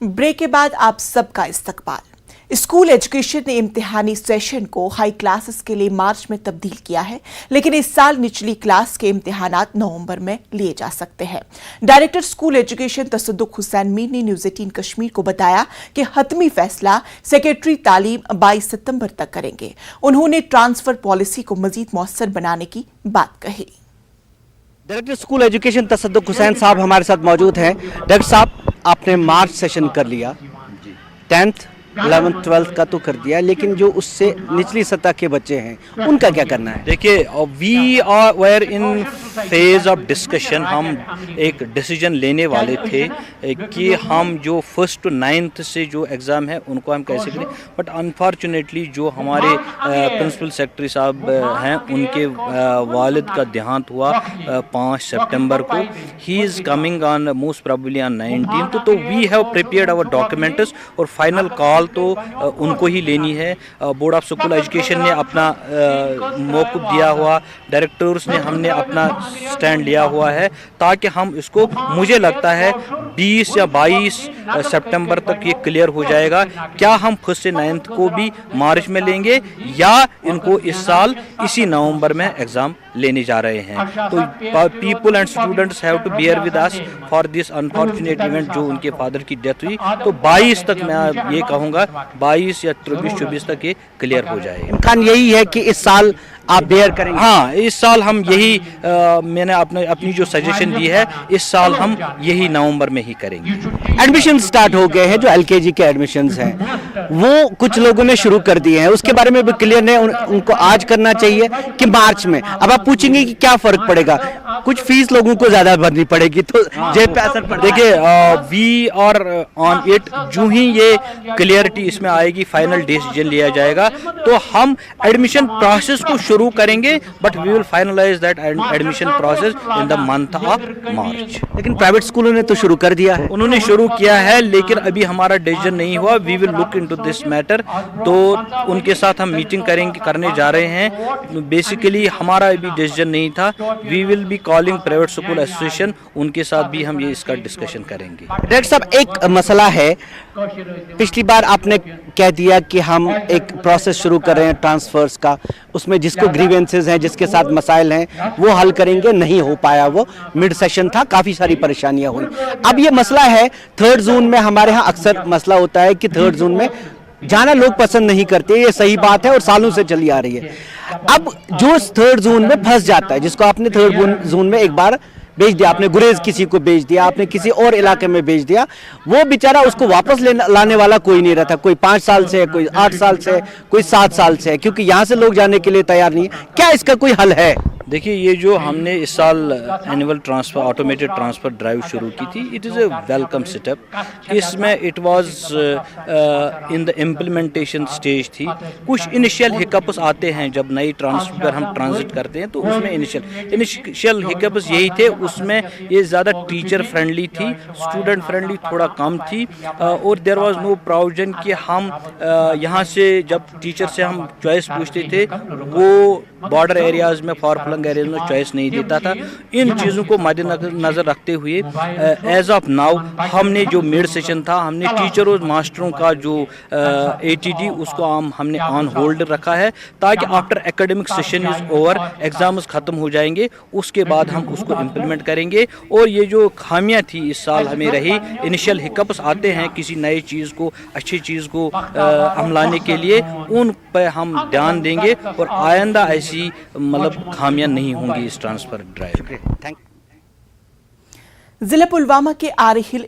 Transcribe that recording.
Break के बाद आप सबका इस्तकबाल। स्कूल एजुकेशन ने इम्तिहानी सेशन को हाई क्लासेस के लिए मार्च में तब्दील किया है, लेकिन इस साल निचली क्लास के इम्तिहानात नवंबर में लिए जा सकते हैं। डायरेक्टर स्कूल एजुकेशन तसद्दुक हुसैन मीर ने न्यूज़ 18 कश्मीर को बताया कि हतमी फैसला सेक्रेटरी तालीम 22 सितंबर तक करेंगे। उन्होंने ट्रांसफर पॉलिसी को मजीद मौसर बनाने की बात कही। डायरेक्टर स्कूल एजुकेशन तसद्दुक हुसैन साहब हमारे साथ मौजूद हैं। डायरेक्टर साहब, आपने मार्च सेशन कर लिया, 10th 11th 12th का तो कर दिया, लेकिन जो उससे निचली सतह के बच्चे हैं उनका क्या करना है? देखिए, we are where in phase of discussion. हम एक डिसीजन लेने वाले थे कि हम जो 1st to 9th से जो एग्ज़ाम है उनको हम कैसे करें, बट अनफॉर्चुनेटली जो हमारे प्रिंसिपल सेक्रेटरी साहब हैं उनके वालिद का देहांत हुआ 5 सितंबर को। He is coming on most probably on 19th। तो we have prepared our documents और फाइनल कॉल तो उनको ही लेनी है। बोर्ड ऑफ स्कूल एजुकेशन ने अपना मौक़िफ़ दिया हुआ, डायरेक्टर्स ने हमने अपना स्टैंड लिया हुआ है, ताकि हम इसको, मुझे लगता है 20 या 22 सितंबर तक ये क्लियर हो जाएगा। क्या हम 1st से 9th को भी मार्च में लेंगे या इनको इस साल इसी नवंबर में एग्ज़ाम लेने जा रहे हैं। तो people and students have to bear with us for this unfortunate event जो उनके फादर की डेथ हुई। तो 22 तक मैं ये कहूँगा 22 या 23-24 तक ये क्लियर हो जाएगा। इम्कान यही है कि इस साल आप बेयर करेंगे? हाँ, इस साल हम यही मैंने अपनी जो सजेशन दी है, इस साल हम यही नवंबर में ही करेंगे। एडमिशन स्टार्ट हो गए हैं, जो LKG के एडमिशन्स हैं वो कुछ लोगों ने शुरू कर दिए हैं, उसके बारे में भी क्लियर नहीं उनको आज करना चाहिए कि मार्च में? अब आप पूछेंगे कि क्या फर्क पड़ेगा, कुछ फीस लोगों को ज्यादा भरनी पड़ेगी तो जेब पे असर पड़ेगा। देखिए, वी आर ऑन इट। जो ही ये क्लियरिटी इसमें आएगी, फाइनल डिसीजन लिया जाएगा, तो हम एडमिशन प्रोसेस को शुरू करेंगे, but we will finalise that admission process in the month of March. लेकिन प्राइवेट स्कूलों ने तो शुरू कर दिया है। उन्होंने शुरू किया है, लेकिन अभी हमारा डिसीजन नहीं हुआ। We will look into this matter. तो उनके साथ हम मीटिंग करने जा रहे हैं। बेसिकली हमारा अभी डिसीजन नहीं था। We will be calling private school association, उनके साथ भी हम ये इसका डिस्कशन करेंगे। डायरेक्टर साहब, एक मसला है, पिछली बार आपने कह दिया कि हम एक प्रोसेस शुरू कर रहे हैं ट्रांसफर्स का, उसमें जिसको ग्रीवेंसेस हैं, जिसके साथ मसाइल हैं वो हल करेंगे, नहीं हो पाया। वो मिड सेशन था, काफ़ी सारी परेशानियां हुई। अब ये मसला है 3rd जून में, हमारे यहाँ अक्सर मसला होता है कि 3rd जून में जाना लोग पसंद नहीं करते, ये सही बात है और सालों से चली आ रही है। अब जो 3rd जून में फंस जाता है, जिसको आपने 3rd जून में एक बार भेज दिया, आपने गुरेज किसी को भेज दिया, आपने किसी और इलाके में भेज दिया, वो बेचारा उसको वापस लाने वाला कोई नहीं रहता। कोई 5 साल से है, कोई 8 साल से है, कोई 7 साल से है, क्योंकि यहाँ से लोग जाने के लिए तैयार नहीं है। क्या इसका कोई हल है? देखिए, ये जो हमने इस साल annual transfer automated transfer drive शुरू की थी, it is a welcome setup. इसमें it was in the implementation stage थी। कुछ इनिशियल हिकअप्स आते हैं जब नई ट्रांसफ़र हम ट्रांजिट करते हैं, तो उसमें इनिशियल हिकअप्स यही थे। उसमें ये ज़्यादा टीचर फ्रेंडली थी, स्टूडेंट फ्रेंडली थोड़ा कम थी, और देयर वाज नो प्रोविजन कि हम यहाँ से जब टीचर से हम चॉइस पूछते थे, वो बॉर्डर एरियाज़ में, फॉर फ्लंग एरियाज में चॉइस नहीं देता था। इन चीज़ों को मद्देनजर रखते हुए एज ऑफ नाउ हमने जो मिड सेशन था, हमने टीचर और मास्टरों का जो ATD उसको हमने ऑन होल्ड रखा है, ताकि after academic session is over, exams ख़त्म हो जाएंगे, उसके बाद हम उसको इम्प्लीमेंट करेंगे। और ये जो खामियां थी इस साल हमें रही, इनिशियल हिकअप्स आते हैं किसी नई चीज़ को, अच्छी चीज़ को हमलाने के लिए, उन पर हम ध्यान देंगे और आइंदा ऐसी मतलब खामियां नहीं होंगी इस ट्रांसफर ड्राइव। जिला पुलवामा के आरिहिल